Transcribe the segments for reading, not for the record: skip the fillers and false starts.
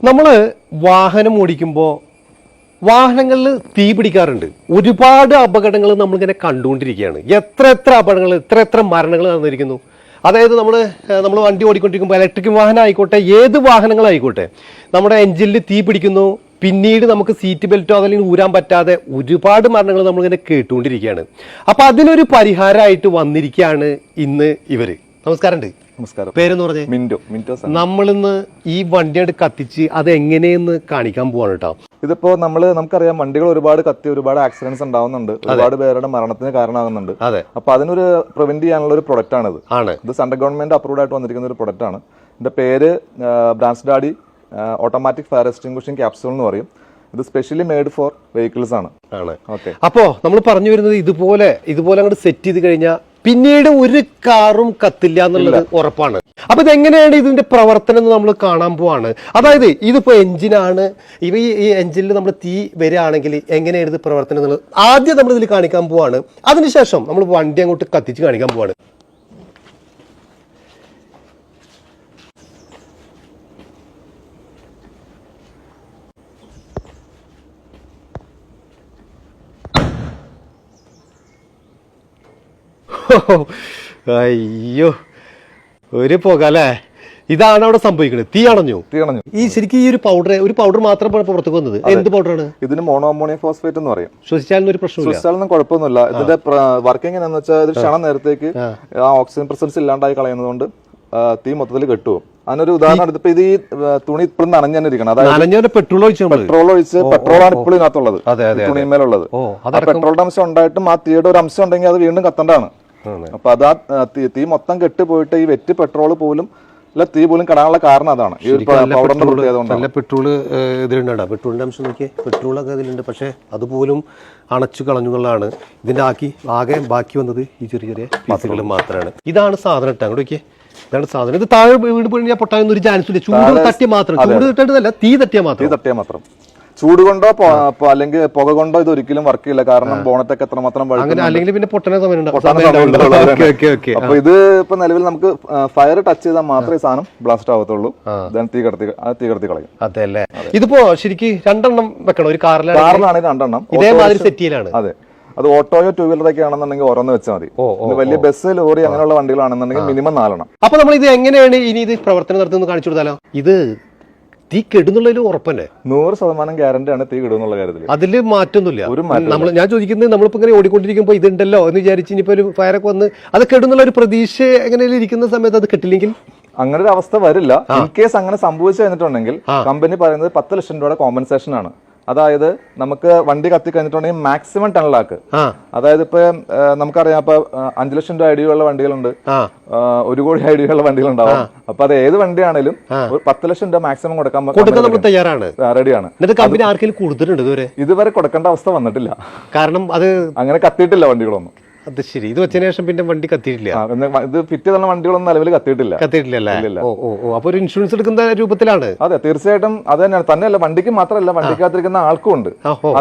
നമ്മൾ വാഹനം ഓടിക്കുമ്പോൾ വാഹനങ്ങളിൽ തീ പിടിക്കാറുണ്ട്. ഒരുപാട് അപകടങ്ങൾ നമ്മളിങ്ങനെ കണ്ടുകൊണ്ടിരിക്കുകയാണ്. എത്ര അപകടങ്ങൾ, എത്ര മരണങ്ങൾ നടന്നിരിക്കുന്നു. അതായത് നമ്മൾ വണ്ടി ഓടിക്കൊണ്ടിരിക്കുമ്പോൾ ഇലക്ട്രിക് വാഹനം ആയിക്കോട്ടെ, ഏത് വാഹനങ്ങളായിക്കോട്ടെ, നമ്മുടെ എഞ്ചിനിൽ തീ പിടിക്കുന്നു. പിന്നീട് നമുക്ക് സീറ്റ് ബെൽറ്റോ അല്ലെങ്കിൽ ഊരാൻ പറ്റാതെ ഒരുപാട് മരണങ്ങൾ നമ്മളിങ്ങനെ കേട്ടുകൊണ്ടിരിക്കുകയാണ്. അപ്പം അതിനൊരു പരിഹാരമായിട്ട് വന്നിരിക്കുകയാണ് ഇന്ന് ഇവർ. നമസ്കാരമുണ്ട്. നമസ്കാരം. പേരെന്ന് പറഞ്ഞേ? മിന്റോ. നമ്മളിന്ന് ഈ വണ്ടിയായിട്ട് കത്തിച്ച് അത് എങ്ങനെയെന്ന് കാണിക്കാൻ പോവാണ് കേട്ടോ. ഇതിപ്പോ നമുക്കറിയാം, വണ്ടികൾ ഒരുപാട് കത്തി ഒരുപാട് ആക്സിഡന്റ്സ് ഉണ്ടാവുന്നുണ്ട്, ഒരുപാട് പേരുടെ മരണത്തിന് കാരണമാകുന്നുണ്ട്. അതെ. അപ്പൊ അതിനൊരു പ്രിവെന്റ് ചെയ്യാനുള്ള ഒരു പ്രൊഡക്റ്റ് ആണ് ആണ്. ഇത് സെൻട്രൽ ഗവൺമെന്റ് അപ്രൂവ്ഡ് ആയിട്ട് വന്നിരിക്കുന്ന ഒരു പ്രൊഡക്റ്റ് ആണ്. ഇതിന്റെ പേര് ബ്രാൻസ്ഡാഡി ഓട്ടോമാറ്റിക് ഫയർ എക്സ്റ്റിംഗ്വിഷിംഗ് ക്യാപ്സൂൾ എന്ന് പറയും. ഇത് സ്പെഷ്യലി മെയ്ഡ് ഫോർ വെഹിക്കിൾസ് ആണ്. ഓക്കെ. അപ്പോ നമ്മൾ പറഞ്ഞു വരുന്നത് ഇതുപോലെ അങ്ങോട്ട് സെറ്റ് ചെയ്ത് കഴിഞ്ഞാൽ പിന്നീട് ഒരു കാറും കത്തില്ല എന്നുള്ളത് ഉറപ്പാണ്. അപ്പൊ ഇതെങ്ങനെയാണ് ഇതിന്റെ പ്രവർത്തനം എന്ന് നമ്മൾ കാണാൻ പോവാണ്. അതായത് ഇതിപ്പോ എഞ്ചിനാണ്. ഈ എഞ്ചിനിൽ നമ്മൾ തീ വരികയാണെങ്കിൽ എങ്ങനെയാണ് ഇത് പ്രവർത്തനം എന്നുള്ളത് ആദ്യം നമ്മൾ ഇതിൽ കാണിക്കാൻ പോവാണ്. അതിനുശേഷം നമ്മൾ വണ്ടി അങ്ങോട്ട് കത്തിച്ച് കാണിക്കാൻ പോവാണ്. അയ്യോ, ഒരു പുക അല്ലേ. ഇതാണ് അവിടെ സംഭവിക്കുന്നത്. തീ അണഞ്ഞു. ഈ ശരിക്കും ഈ ഒരു പൗഡർ മാത്രം പുറത്തേക്ക് വന്നത്. എന്ത് പൗഡറാണ്? ഇതിന് മോണോ അമോണിയം ഫോസ്ഫേറ്റ് എന്ന് പറയും. ശ്വസിച്ചാലും ഒരു പ്രശ്നമില്ല. ശ്വസിച്ചാലൊന്നും കുഴപ്പമൊന്നുമില്ല. ഇതിന്റെ വർക്കിംഗ് എന്ന് വെച്ചാൽ ഇത് ക്ഷണം നേരത്തേക്ക് ആ ഓക്സിജൻ പ്രസൻസ് ഇല്ലാണ്ടായി കളയുന്നതുകൊണ്ട് തീ മൊത്തത്തിൽ കെട്ടുപോകും. അതിനൊരു ഉദാഹരണം എടുത്തപ്പോ ഇത് ഈ തുണി ഇപ്പോഴും നനഞ്ഞു ഇരിക്കണം. അതായത് പെട്രോൾ ഒഴിച്ച് പെട്രോളാണ് ഇപ്പോഴും ഇതിനകത്തുള്ളത്, തുണിമേലുള്ളത്. പെട്രോളിന്റെ അംശം ഉണ്ടായിട്ടും ആ തീയുടെ ഒരു അംശം ഉണ്ടെങ്കിൽ അത് വീണ്ടും കത്തണ്ടാണ്. അപ്പൊ അത് ആ തീ മൊത്തം കെട്ടുപോയിട്ട് ഈ വെറ്റ് പെട്രോൾ പോലും തീ പോലും കടാനുള്ള കാരണം അതാണ്. ഈ പൗഡറിന്റെ പ്രത്യേകത നല്ല പെട്രോള് ഇതിലുണ്ടാ. പെട്രോളിന്റെ അംശം നോക്കിയേ, പെട്രോളൊക്കെ ഇതിലുണ്ട്. പക്ഷെ അതുപോലും അണച്ചു കളഞ്ഞു എന്നുള്ളതാണ്. ഇതിന്റെ ആകെ ബാക്കി വന്നത് ഈ ചെറിയ പീസുകൾ മാത്രമാണ്. ഇതാണ് സാധനം ഇട്ടാ. അങ്ങോട്ട് നോക്കിയേ, ഇതാണ് സാധനം. ഇത് താഴെ വീട് പോയി പൊട്ടാനൊന്നും ഒരു ചാൻസ് ഇല്ല. ചൂട് തട്ടിയ മാത്രം, ചൂട് തട്ടേണ്ടതല്ല, തീ തട്ടിയാൽ മാത്രം. ചൂട് കൊണ്ടോ അല്ലെങ്കിൽ പുക കൊണ്ടോ ഇത് ഒരിക്കലും വർക്ക് ചെയ്യില്ല. കാരണം ബോണറ്റൊക്കെ എത്രമാത്രം അല്ലെങ്കിൽ പിന്നെ പൊട്ടണ സമയം. അപ്പൊ ഇത് ഇപ്പൊ നിലവിൽ നമുക്ക് ഫയർ ടച്ച് ചെയ്താൽ മാത്രമേ സാധനം ബ്ലാസ്റ്റ് ആവത്തുള്ളൂ. തീ കടത്തി കളയും. അതെ അല്ലേ. ഇതിപ്പോ ശരിക്കും 2 എണ്ണം വെക്കണം. ഒരു കാറിലാണ് 2 എണ്ണം ഇതേമാതിരി സെറ്റ് ചെയ്യലാണ്. അതെ. അത് ഓട്ടോയോ 2 വീലറൊക്കെ ആണെന്നുണ്ടെങ്കിൽ ഓരോന്ന് വെച്ചാൽ മതി. വലിയ ബസ്, ലോറി അങ്ങനെയുള്ള വണ്ടികളാണെന്നുണ്ടെങ്കിൽ മിനിമം 4 എണ്ണം. അപ്പൊ നമ്മൾ ഇത് എങ്ങനെയാണ് ഇനി ഇത് പ്രവർത്തനം നടത്തുന്നത് കാണിച്ചു കൊടുത്താലോ. ഇത് തീ കെടുന്നുള്ളതിൽ ഉറപ്പന്നെ 100% ഗ്യാരണ്ടി ആണ് തീ കെടുന്നുള്ള കാര്യത്തിൽ. അതില് മാറ്റൊന്നുമില്ല. ഞാൻ ചോദിക്കുന്നത്, നമ്മളിപ്പോ ഇങ്ങനെ ഓടിക്കൊണ്ടിരിക്കുമ്പോ ഇതുണ്ടല്ലോ എന്ന് വിചാരിച്ച് ഇനിയിപ്പോ ഒരു ഫയറൊക്കെ വന്ന് അത് കെടുന്നുള്ള ഒരു പ്രതീക്ഷ എങ്ങനെയും ഇരിക്കുന്ന സമയത്ത് അത് കെട്ടില്ലെങ്കിൽ അങ്ങനെ ഒരു അവസ്ഥ വരില്ല. ഇൻ കേസ് അങ്ങനെ സംഭവിച്ചു കഴിഞ്ഞിട്ടുണ്ടെങ്കിൽ കമ്പനി പറയുന്നത് 10 ലക്ഷം രൂപയുടെ കോമ്പൻസേഷൻ ആണ്. അതായത് നമുക്ക് വണ്ടി കത്തി കഴിഞ്ഞിട്ടുണ്ടെങ്കിൽ മാക്സിമം 10 ലാഖ്. അതായത് ഇപ്പൊ നമുക്കറിയാം, ഇപ്പൊ 5 ലക്ഷം രൂപ ഐഡിയുള്ള വണ്ടികളുണ്ട്, 1 കോടി ഐഡിയുള്ള വണ്ടികളുണ്ടാവും. അപ്പൊ അത് ഏത് വണ്ടിയാണെങ്കിലും 10 ലക്ഷം രൂപ മാക്സിമം കൊടുക്കാൻ തയ്യാറാണ്, റെഡിയാണ്. കമ്പനി ആർക്കെങ്കിലും കൊടുത്തിട്ടുണ്ട്? ഇതുവരെ കൊടുക്കേണ്ട അവസ്ഥ വന്നിട്ടില്ല. കാരണം അത് അങ്ങനെ കത്തിയിട്ടില്ല വണ്ടികളൊന്നും. അത് ശരി. ഇത് വെച്ചതിന് ശേഷം പിന്നെ വണ്ടി കത്തിയിട്ടില്ല. ഇത് ഫിറ്റ് ചെയ്തുള്ള വണ്ടികളൊന്നും നിലവിൽ കത്തിയിട്ടില്ല. അപ്പൊ ഒരു ഇൻഷുറൻസ് എടുക്കുന്ന രൂപത്തിലാണ്. അതെ, തീർച്ചയായിട്ടും അത് തന്നെയല്ല, വണ്ടിക്ക് മാത്രമല്ല, വണ്ടിക്കകത്തിരിക്കുന്ന ആൾക്കും ഉണ്ട്.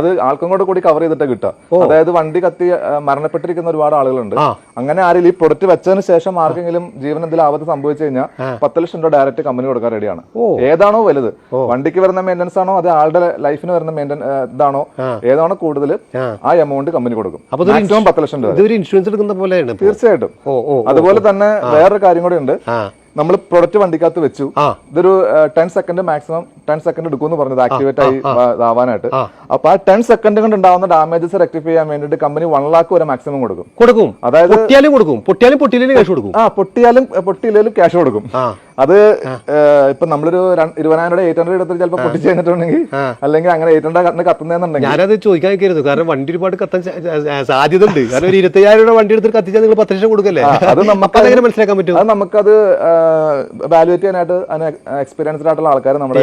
അത് ആൾക്കും കൂടി കവർ ചെയ്തിട്ട് കിട്ടുക. അതായത് വണ്ടി കത്തി മരണപ്പെട്ടിരിക്കുന്ന ഒരുപാട് ആളുകളുണ്ട്. അങ്ങനെ ആരെങ്കിലും ഈ പ്രൊഡക്റ്റ് വെച്ചതിന് ശേഷം ആർക്കെങ്കിലും ജീവൻ എന്തെങ്കിലും ആപത്ത് സംഭവിച്ചു കഴിഞ്ഞാൽ 10 ലക്ഷം രൂപ ഡയറക്റ്റ് കമ്പനി കൊടുക്കാൻ റെഡിയാണ്. ഏതാണോ വലുത്, വണ്ടിക്ക് വരുന്ന മെയിൻ്റനൻസ് ആണോ അത് ആളുടെ ലൈഫിന് വരുന്ന ഇതാണോ, ഏതാണോ കൂടുതൽ ആ എമൗണ്ട് കമ്പനി കൊടുക്കും. മാക്സിമം 10 ലക്ഷം രൂപ ഇൻഷുറൻസ് എടുക്കുന്ന പോലെയാണ്. തീർച്ചയായിട്ടും. അതുപോലെ തന്നെ വേറൊരു കാര്യം കൂടി ഉണ്ട്. നമ്മൾ പ്രൊഡക്റ്റ് വണ്ടിക്കകത്ത് വെച്ചു, ഇതൊരു 10 സെക്കൻഡ് മാക്സിമം 10 സെക്കൻഡ് എടുക്കുമെന്ന് പറഞ്ഞത് ആക്ടിവേറ്റ് ആയി ആവാനായിട്ട്. അപ്പൊ ആ 10 സെക്കൻഡ് കൊണ്ട് ഉണ്ടാവുന്ന ഡാമേജസ് റെക്ടിഫൈ ചെയ്യാൻ വേണ്ടിട്ട് കമ്പനി 1 ലാഖ് വരെ മാക്സിമം കൊടുക്കും. അതായത് പൊട്ടിയാലും ക്യാഷ് കൊടുക്കും. അത് ഇപ്പൊ നമ്മളൊരു 20,000 800 എടുത്തിട്ട് ചിലപ്പോൾ പൊട്ടിച്ച് കഴിഞ്ഞിട്ടുണ്ടെങ്കിൽ, അല്ലെങ്കിൽ അങ്ങനെ 800 കത്തുന്നുണ്ടെങ്കിൽ. ഞാനത് ചോദിക്കാൻ നിൽക്കരുത്, കാരണം വണ്ടി ഒരുപാട് കത്താൻ സാധ്യത ഉണ്ട്. കാരണം ഒരു 20,000 വണ്ടി എടുത്തിട്ട് കത്തിച്ചാൽ നിങ്ങൾ 10 ലക്ഷം കൊടുക്കല്ലേ. അത് നമുക്ക് അതെങ്ങനെ മനസ്സിലാക്കാൻ പറ്റും? അത് നമുക്കത് വാലുവേറ്റ് ചെയ്യാനായിട്ട് എക്സ്പീരിയൻസ്ഡ് ആയിട്ടുള്ള ആൾക്കാർ നമ്മുടെ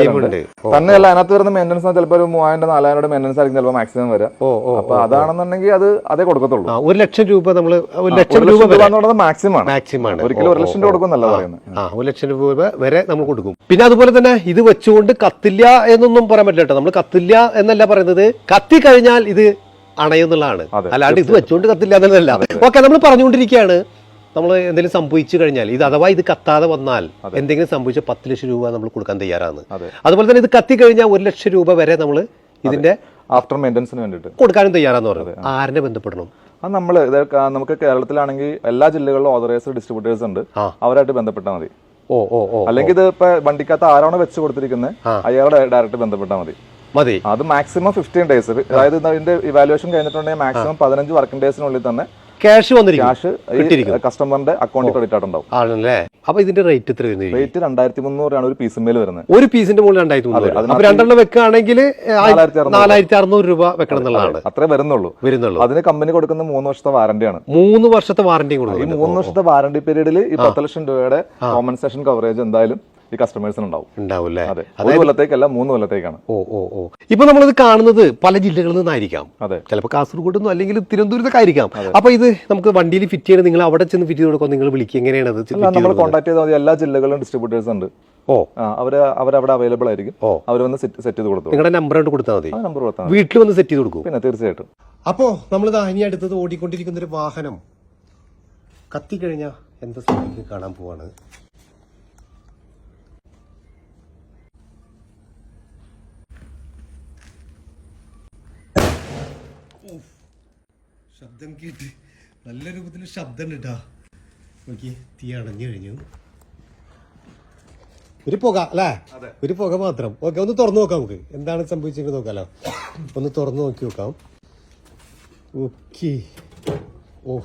തന്നെയല്ല. അതിനകത്ത് വരുന്ന മെയിൻ്റനൻസ് ചിലപ്പോൾ ഒരു 3,000-4,000 മെയിൻ്റനൻസ് ആയിരിക്കും ചിലപ്പോൾ മാക്സിമം വരാം. അപ്പൊ അതാണെന്നുണ്ടെങ്കിൽ അത് അതേ കൊടുക്കത്തുള്ളൂ. 1 ലക്ഷം രൂപ നമ്മൾ 1 ലക്ഷം രൂപ എന്നുള്ളത് മാക്സിമം ആണ്. ഒരിക്കലും 1 ലക്ഷം രൂപ കൊടുക്കുന്നല്ല പറയുന്നത്. 1 ലക്ഷം രൂപ വരെ നമ്മൾ കൊടുക്കും. പിന്നെ അതുപോലെ തന്നെ ഇത് വെച്ചുകൊണ്ട് കത്തില്ല എന്നൊന്നും പറയാൻ പറ്റില്ല കേട്ടോ. നമ്മൾ കത്തില്ല എന്നല്ല പറയുന്നത്, കത്തി കഴിഞ്ഞാൽ ഇത് അണയുന്നുള്ളതാണ്. അല്ലാണ്ട് ഇത് വെച്ചുകൊണ്ട് കത്തില്ല എന്നല്ല. ഓക്കെ, നമ്മൾ പറഞ്ഞുകൊണ്ടിരിക്കുകയാണ് നമ്മൾ എന്തെങ്കിലും സംഭവിച്ചു കഴിഞ്ഞാൽ ഇത് അഥവാ ഇത് കത്താതെ വന്നാൽ എന്തെങ്കിലും സംഭവിച്ചാൽ 10 ലക്ഷം രൂപ നമ്മൾ കൊടുക്കാൻ തയ്യാറാണ്. അതുപോലെ തന്നെ ഇത് കത്തി കഴിഞ്ഞാൽ 1 ലക്ഷം രൂപ വരെ നമ്മൾ ഇതിന്റെ ആഫ്റ്റർ മെയിൻ്റനൻസിന് വേണ്ടിയിട്ട് കൊടുക്കാനും തയ്യാറാന്ന് പറയുന്നത്. ആരെ ബന്ധപ്പെടണം? അത് നമ്മൾ നമുക്ക് കേരളത്തിലാണെങ്കിൽ എല്ലാ ജില്ലകളിലും ഓതറൈസ്ഡ് ഡിസ്ട്രിബ്യൂട്ടേഴ്സ് ഉണ്ട്, അവരായിട്ട് ബന്ധപ്പെട്ടാൽ മതി. അല്ലെങ്കിൽ ഇത് ഇപ്പൊ വണ്ടിക്കകത്ത് ആരാണോ വെച്ച് കൊടുത്തിരിക്കുന്നത് അയാളെ ഡയറക്റ്റ് ബന്ധപ്പെട്ടാൽ മതി. അത് മാക്സിമം 15 ഡേയ്സ്, അതായത് ഇതിന്റെ ഇവാലുവേഷൻ കഴിഞ്ഞിട്ടുണ്ടെങ്കിൽ മാക്സിമം 15 വർക്കിംഗ് ഡേയ്സിനുള്ളിൽ തന്നെ ക്യാഷ് ക്യാഷ് കസ്റ്റമറിന്റെ അക്കൗണ്ടിൽ ക്രെഡിറ്റ് ആയിട്ടുണ്ടാവും. ആണല്ലേ? അപ്പൊ ഇതിന്റെ റേറ്റ് എത്ര വരുന്നത്? റേറ്റ് 2300 ആണ് ഒരു പീസിന്മേൽ വരുന്നത്. ഒരു പീസിന്റെ മുകളിൽ 2300. അപ്പൊ 2 വെക്കുകയാണെങ്കിൽ 4600 രൂപ വെക്കണം എന്നുള്ളതാണ്. അത്രേ വരുന്നുള്ളൂ. അതിന് കമ്പനി കൊടുക്കുന്ന 3 വർഷത്തെ വാറന്റിയാണ്. 3 വർഷത്തെ വാറന്റിയും കൊടുക്കും. ഈ 3 വർഷത്തെ വാറന്റി പീരീഡിൽ ഈ 10 ലക്ഷം രൂപയുടെ കോമ്പൻസേഷൻ കവറേജ് എന്തായാലും ഈ കസ്റ്റമേഴ്സിന് ഉണ്ടാവും. അതെ, 1 കൊല്ലത്തേക്കല്ല 3 കൊല്ലത്തേക്കാണ്. ഇപ്പൊ നമ്മളിത് കാണുന്നത് പല ജില്ലകളിൽ നിന്നായിരിക്കാം. ചിലപ്പോൾ കാസർഗോഡ് നിന്നും അല്ലെങ്കിൽ തിരുവനന്തപുരത്തൊക്കെ ആയിരിക്കാം. അപ്പൊ ഇത് നമുക്ക് വണ്ടിയിൽ ഫിറ്റ് ചെയ്യണം, നിങ്ങൾ അവിടെ ചെന്ന് ഫിറ്റ് ചെയ്ത് കൊടുക്കുക, നിങ്ങൾ വിളിക്കുക, എങ്ങനെയാണ് നമ്മൾ കോൺടാക്ട് ചെയ്താൽ മതി. എല്ലാ ജില്ലകളിലും ഡിസ്ട്രിബ്യൂട്ടേഴ്സ് ഉണ്ട്. അവരവിടെ അവൈലബിൾ ആയിരിക്കും. അവർ വന്ന് സെറ്റ് ചെയ്ത് കൊടുത്തു. നിങ്ങളുടെ നമ്പർ കൊടുത്താൽ മതി. വീട്ടിൽ വന്ന് സെറ്റ് ചെയ്ത് കൊടുക്കും. പിന്നെ തീർച്ചയായിട്ടും. അപ്പോ നമ്മളിത് ഇനി അടുത്തത് ഓടിക്കൊണ്ടിരിക്കുന്ന ഒരു വാഹനം കത്തിക്കഴിഞ്ഞാൽ എന്താ സ്ഥിതിക്ക് കാണാൻ പോവാണ്. ശബ്ദം കേട്ട് നല്ല രൂപത്തിൽ ശബ്ദം കേട്ടാ. നോക്കി, തീ അടഞ്ഞു കഴിഞ്ഞു. ഒരു പുക അല്ലേ? ഒരു പുക മാത്രം. ഓക്കെ, ഒന്ന് തുറന്നു നോക്കാം. നമുക്ക് എന്താണ് സംഭവിച്ചെങ്കിൽ നോക്കാലോ. ഒന്ന് തുറന്നു നോക്കി നോക്കാം. ഓക്കെ. ഓ,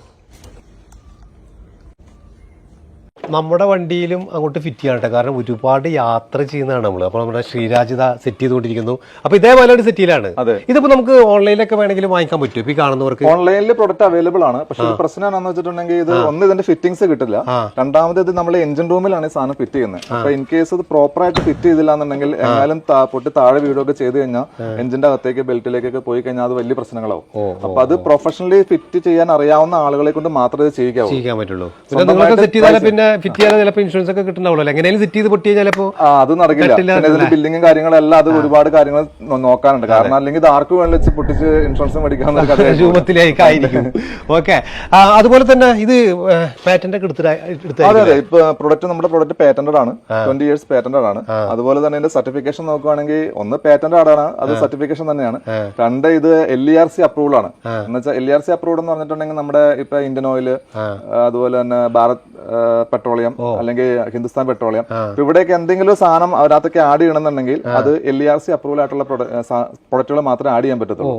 നമ്മുടെ വണ്ടിയിലും അങ്ങോട്ട് ഫിറ്റ് ചെയ്യാൻ കേട്ടോ. കാരണം ഒരുപാട് യാത്ര ചെയ്യുന്നതാണ് നമ്മൾ. അപ്പോൾ നമ്മുടെ ശ്രീരാജ് സെറ്റ് ചെയ്തുകൊണ്ടിരിക്കുന്നു. അപ്പൊ ഇതേപോലെ ഒരു സെറ്റിലാണ്. ഇതിപ്പോ നമുക്ക് ഓൺലൈനിലൊക്കെ വേണമെങ്കിൽ വാങ്ങിക്കാൻ പറ്റും. ഇപ്പൊ ഈ കാണുന്നവർക്ക് ഓൺലൈനിൽ പ്രൊഡക്റ്റ് അവൈലബിൾ ആണ്. പക്ഷെ പ്രശ്നം എന്താണെന്ന് വെച്ചിട്ടുണ്ടെങ്കിൽ ഇത് ഒന്ന് ഇതിന്റെ ഫിറ്റിംഗ്സ് കിട്ടില്ല. രണ്ടാമത് ഇത് നമ്മൾ എഞ്ചിൻ റൂമിലാണ് ഈ സാധനം ഫിറ്റ് ചെയ്യുന്നത്. അപ്പൊ ഇൻ കേസ് ഇത് പ്രോപ്പർ ആയിട്ട് ഫിറ്റ് ചെയ്തില്ല എന്നുണ്ടെങ്കിൽ എങ്ങാലും പൊട്ടി താഴെ വീടൊക്കെ ചെയ്ത് കഴിഞ്ഞാൽ എഞ്ചിന്റെ അകത്തേക്ക് ബെൽറ്റിലേക്കൊക്കെ പോയി കഴിഞ്ഞാൽ അത് വലിയ പ്രശ്നങ്ങളാവും. അപ്പൊ അത് പ്രൊഫഷണലി ഫിറ്റ് ചെയ്യാൻ അറിയാവുന്ന ആളുകളെ കൊണ്ട് മാത്രമേ ഇത് ചെയ്യാൻ പറ്റുള്ളൂ. പിന്നെ ഫിറ്റ് ചെയ്യാൻ ചിലപ്പോൾ ഇൻഷുറൻസ് ഒക്കെ കിട്ടുന്നുള്ളൂ. എങ്ങനെയും സെറ്റ് ചെയ്ത് പൊട്ടിയാൽ ചിലപ്പോൾ അത് നടക്കില്ല. പിന്നെ ബില്ലിങ്ങും കാര്യങ്ങളെല്ലാം അത് ഒരുപാട് കാര്യങ്ങൾ നോക്കാനുണ്ട്. കാരണം അല്ലെങ്കിൽ ഇത് ആർക്ക് വേണ്ടി വെച്ച് പൊട്ടിച്ച് ഇൻഷുറൻസ് മേടിക്കാവുന്ന രൂപത്തിലേക്കായിരിക്കും. ഓക്കെ, അതുപോലെ തന്നെ ഇത് പാറ്റന്റ് ഒക്കെ അതെ. ഇപ്പൊ പ്രൊഡക്റ്റ് നമ്മുടെ പ്രൊഡക്റ്റ് പാറ്റന്റഡ് ആണ്. 20 years പാറ്റന്റഡ് ആണ്. അതുപോലെ തന്നെ ഇതിന്റെ സർട്ടിഫിക്കേഷൻ നോക്കുവാണെങ്കിൽ ഒന്ന് പാറ്റന്റഡ് ആണ്, അത് സർട്ടിഫിക്കേഷൻ തന്നെയാണ്. 2 ഇത് LERC അപ്രൂവൽ ആണ്. എന്ന് വെച്ചാൽ LERC അപ്രൂവ്ഡ് എന്ന് പറഞ്ഞിട്ടുണ്ടെങ്കിൽ നമ്മുടെ ഇപ്പൊ ഇന്ത്യൻ ഓയിൽ, അതുപോലെ തന്നെ ഭാരത് പെട്രോളിയം അല്ലെങ്കിൽ ഹിന്ദുസ്ഥാൻ പെട്രോളിയം, ഇവിടെയൊക്കെ എന്തെങ്കിലും സാധനം അതിനകത്തൊക്കെ ആഡ് ചെയ്യണമെന്നുണ്ടെങ്കിൽ അത് LERC അപ്രൂവൽ ആയിട്ടുള്ള പ്രൊഡക്റ്റുകൾ മാത്രമേ ആഡ് ചെയ്യാൻ പറ്റത്തുള്ളൂ,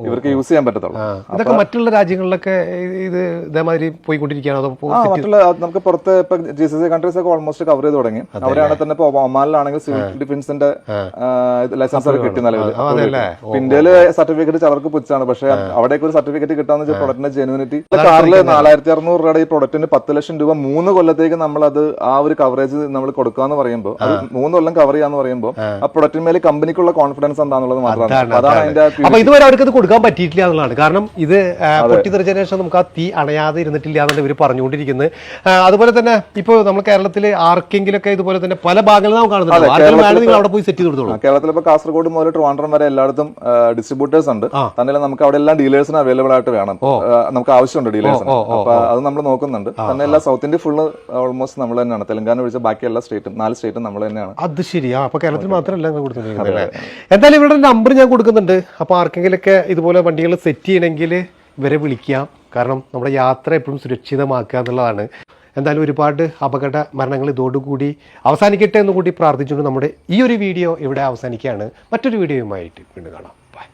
ഇവർക്ക് യൂസ് ചെയ്യാൻ പറ്റത്തുള്ളൂ. അതൊക്കെ മറ്റുള്ള രാജ്യങ്ങളിലൊക്കെ ഇത് ഇതേമാതിരി പോയിക്കൊണ്ടിരിക്കുകയാണ്. മറ്റുള്ള നമുക്ക് പുറത്ത് ഇപ്പൊ GCC കൺട്രീസ് ഒക്കെ ഓൾമോസ്റ്റ് കവർ ചെയ്ത് തുടങ്ങി. അവിടെയാണ് തന്നെ ഇപ്പൊ ഒമാനിലാണെങ്കിൽ സിവിൽ ഡിഫൻസിന്റെ ലൈസൻസ് ഒക്കെ കിട്ടി നിലവിൽ. ഇന്ത്യയില് സർട്ടിഫിക്കറ്റ് ചിലർക്ക് പുച്ഛാണ്. പക്ഷെ അവിടേക്ക് ഒരു സർട്ടിഫിക്കറ്റ് കിട്ടാന്ന് വെച്ചാൽ പ്രൊഡക്റ്റിന്റെ ജെന്യൂനിറ്റി. കാറിൽ 4600 രൂപയുടെ ഈ പ്രൊഡക്റ്റിന് 10 ലക്ഷം രൂപ 3 കൊല്ലത്തേക്ക് നമ്മളത് ആ ഒരു കവറേജ് നമ്മൾ കൊടുക്കാന്ന് പറയുമ്പോൾ, അത് 3 കൊല്ലം കവർ ചെയ്യാന്ന് പറയുമ്പോൾ ആ പ്രൊഡക്റ്റിന്മേൽ കമ്പനിക്കുള്ള കോൺഫിഡൻസ് എന്താണെന്നുള്ളത് മാത്രമാണ്. അതാണ് അതിന്റെ. അപ്പൊ ഇതുവരെ അവർക്ക് അത് കൊടുക്കാൻ പറ്റിയിട്ടില്ല എന്നുള്ളതാണ്. കാരണം ഇത് പൊട്ടിത്തെറിച്ചതിന് ശേഷം നമുക്ക് ആ തീ അണയാതെ ഇരുന്നിട്ടില്ല എന്നാണ് ഇവർ പറഞ്ഞുകൊണ്ടിരിക്കുന്നത്. അതുപോലെ തന്നെ ഇപ്പൊ നമ്മൾ കേരളത്തിൽ ആർക്കെങ്കിലൊക്കെ ഇതുപോലെ തന്നെ പല ഭാഗങ്ങളിൽ നാം കാണുന്നുണ്ട്. നിങ്ങൾ അവിടെ പോയി സെറ്റ് ചെയ്ത് കൊടുത്തോളൂ. കേരളത്തിൽ ഇപ്പൊ കാസർഗോഡ് മുതൽ ട്രിവാൻഡ്രം വരെ എല്ലായിടത്തും ഡിസ്ട്രിബ്യൂട്ടേഴ്സ് ഉണ്ട്. തന്നെ നമുക്ക് അവിടെ എല്ലാം ഡീലേഴ്സിന് അവൈലബിൾ ആയിട്ട് വേണം. നമുക്ക് ആവശ്യമുണ്ട് ഡീലേഴ്സിന്. അപ്പൊ അത് നമ്മൾ നോക്കുന്നുണ്ട്. തന്നെ എല്ലാ സൗത്ത് ഇന്ത്യ ഫുള്ള് ഓൾമോസ്റ്റ് നമ്മൾ തന്നെയാണ്. തെലങ്കാന ഒഴിച്ച ബാക്കി എല്ലാ സ്റ്റേറ്റും 4 സ്റ്റേറ്റും നമ്മൾ തന്നെയാണ്. അത് ശരിയാ. അപ്പൊ കേരളത്തിൽ മാത്രമല്ല കൊടുത്തിട്ടുള്ളത്. എന്തായാലും ഇവിടെ നമ്പർ ഞാൻ കൊടുക്കുന്നുണ്ട്. അപ്പൊ ആർക്കെങ്കിലൊക്കെ ഇതുപോലെ വണ്ടികൾ സെറ്റ് ചെയ്യണമെങ്കിൽ ഇവരെ വിളിക്കാം. കാരണം നമ്മുടെ യാത്ര എപ്പോഴും സുരക്ഷിതമാക്കുക എന്നുള്ളതാണ്. എന്തായാലും ഒരുപാട് അപകട മരണങ്ങൾ ഇതോടുകൂടി അവസാനിക്കട്ടെ എന്ന് കൂടി പ്രാർത്ഥിച്ചുകൊണ്ട് നമ്മുടെ ഈ ഒരു വീഡിയോ ഇവിടെ അവസാനിക്കുകയാണ്. മറ്റൊരു വീഡിയോയുമായിട്ട് വീണ്ടും കാണാം. ബൈ.